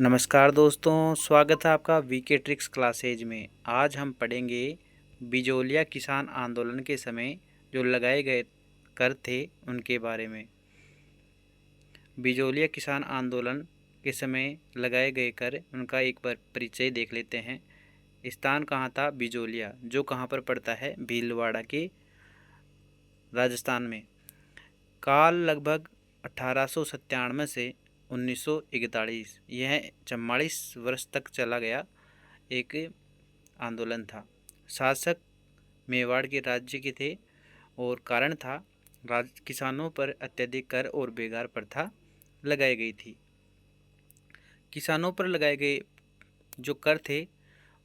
नमस्कार दोस्तों, स्वागत है आपका वीके ट्रिक्स क्लासेज में। आज हम पढ़ेंगे बिजोलिया किसान आंदोलन के समय जो लगाए गए कर थे उनके बारे में। बिजोलिया किसान आंदोलन के समय लगाए गए कर, उनका एक बार परिचय देख लेते हैं। स्थान कहाँ था? बिजोलिया, जो कहाँ पर पड़ता है? भीलवाड़ा के राजस्थान में। काल लगभग 1897 से 1941, यह 44 वर्ष तक चला गया एक आंदोलन था। शासक मेवाड़ के राज्य के थे और कारण था किसानों पर अत्यधिक कर और बेगार प्रथा लगाई गई थी। किसानों पर लगाए गए जो कर थे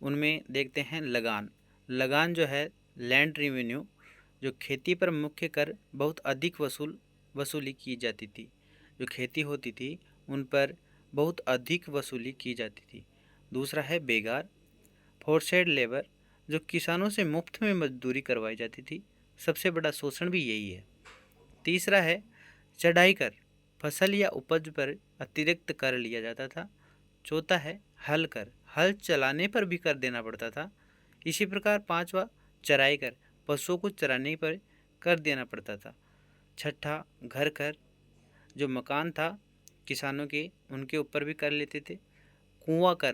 उनमें देखते हैं लगान जो है लैंड रेवेन्यू, जो खेती पर मुख्य कर बहुत अधिक वसूली की जाती थी। जो खेती होती थी उन पर बहुत अधिक वसूली की जाती थी। दूसरा है बेगार, फोर्सेड लेबर, जो किसानों से मुफ्त में मजदूरी करवाई जाती थी। सबसे बड़ा शोषण भी यही है। तीसरा है चढ़ाई कर, फसल या उपज पर अतिरिक्त कर लिया जाता था। चौथा है हल कर, हल चलाने पर भी कर देना पड़ता था। इसी प्रकार पांचवा चराई कर, पशुओं को चराने पर कर देना पड़ता था। छठा घर कर, जो मकान था किसानों के उनके ऊपर भी कर लेते थे। कुआं कर,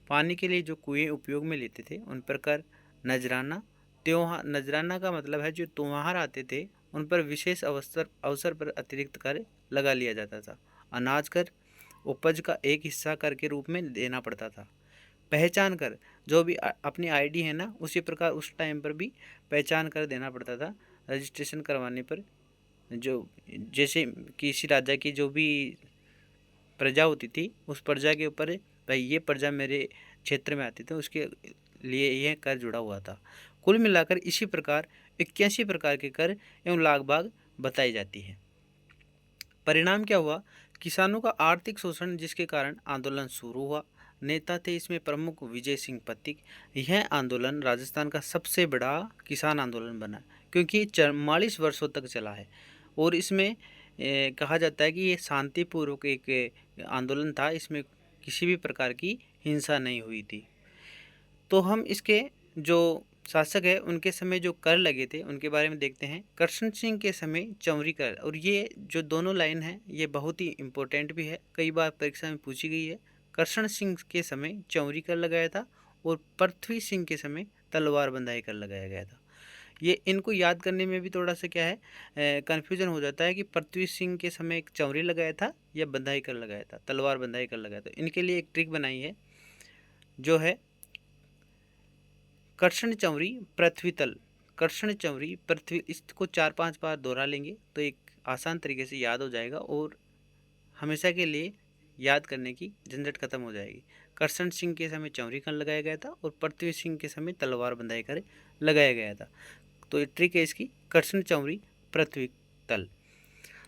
पानी के लिए जो कुएं उपयोग में लेते थे उन पर कर। नजराना, त्योहार, नजराना का मतलब है जो त्योहार आते थे उन पर विशेष अवसर पर अतिरिक्त कर लगा लिया जाता था। अनाज कर, उपज का एक हिस्सा कर के रूप में देना पड़ता था। पहचान कर, जो भी अपनी आईडी है ना, उसी प्रकार उस टाइम पर भी पहचान कर देना पड़ता था। रजिस्ट्रेशन करवाने पर जो जैसे किसी राजा की जो भी प्रजा होती थी उस प्रजा के ऊपर भाई ये प्रजा मेरे क्षेत्र में आती थी, उसके लिए यह कर जुड़ा हुआ था। कुल मिलाकर इसी प्रकार 81 प्रकार के कर एवं लागबाग बताई जाती है। परिणाम क्या हुआ? किसानों का आर्थिक शोषण, जिसके कारण आंदोलन शुरू हुआ। नेता थे इसमें प्रमुख विजय सिंह पथिक। यह आंदोलन राजस्थान का सबसे बड़ा किसान आंदोलन बना, क्योंकि 44 वर्षों तक चला है और इसमें कहा जाता है कि ये शांतिपूर्वक एक आंदोलन था। इसमें किसी भी प्रकार की हिंसा नहीं हुई थी। तो हम इसके जो शासक है उनके समय जो कर लगे थे उनके बारे में देखते हैं। करशन सिंह के समय चौरी कर, और ये जो दोनों लाइन है ये बहुत ही इम्पोर्टेंट भी है, कई बार परीक्षा में पूछी गई है। करशन सिंह के समय चौरी कर लगाया था और पृथ्वी सिंह के समय तलवार बंधाई कर लगाया गया था। ये इनको याद करने में भी थोड़ा सा क्या है कन्फ्यूजन हो जाता है कि पृथ्वी सिंह के समय एक चौरी लगाया था या बंधाई कर लगाया था, तलवार बंधाई कर लगाया था। इनके लिए एक ट्रिक बनाई है जो है कर्षण चौरी पृथ्वी तल। कर्षण चौरी पृथ्वी, इसको 4-5 बार दोहरा लेंगे तो एक आसान तरीके से याद हो जाएगा और हमेशा के लिए याद करने की झंझट खत्म हो जाएगी। करशन सिंह के समय चौरी कर लगाया गया था और पृथ्वी सिंह के समय तलवार बंधाई कर लगाया गया था। तो ये ट्रिक है इसकी, कर्षण चौरी पृथ्वी तल।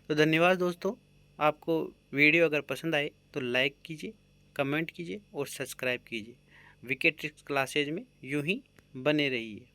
तो धन्यवाद दोस्तों। आपको वीडियो अगर पसंद आए तो लाइक कीजिए, कमेंट कीजिए और सब्सक्राइब कीजिए। वीके ट्रिक्स क्लासेज में यूं ही बने रहिए।